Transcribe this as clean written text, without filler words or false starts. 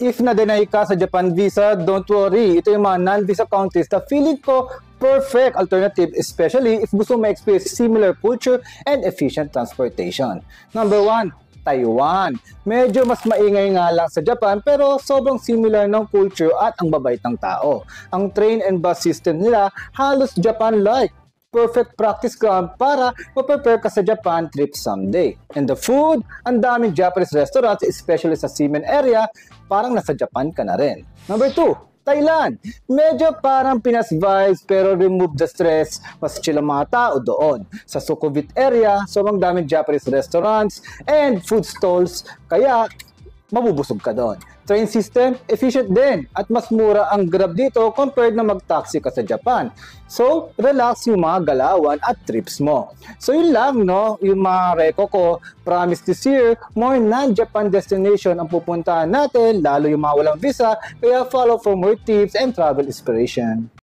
if na-deny ka sa Japan visa, don't worry. Ito yung mga non-visa countries na feeling ko perfect alternative, especially if gusto mo experience similar culture and efficient transportation. Number 1, Taiwan. Medyo mas maingay nga lang sa Japan pero sobrang similar ng culture at ang babait ng tao. Ang train and bus system nila halos Japan-like. Perfect practice ground para ma-prepare ka sa Japan trip someday. And the food, ang daming Japanese restaurants, especially sa Seamen area, parang nasa Japan ka na rin. Number 2, Thailand. Medyo parang Pinas vibes pero remove the stress, mas chill ang mga tao doon. Sa Sukhumvit area, sobrang daming Japanese restaurants and food stalls, kaya mabubusog ka doon. Train system, efficient din at mas mura ang Grab dito compared na mag-taxi ka sa Japan. So, relax yung mga galawan at trips mo. So, yun lang, no? Yung mga reko ko, promise this year, more non-Japan destination ang pupuntahan natin, lalo yung mga walang visa, kaya follow for more tips and travel inspiration.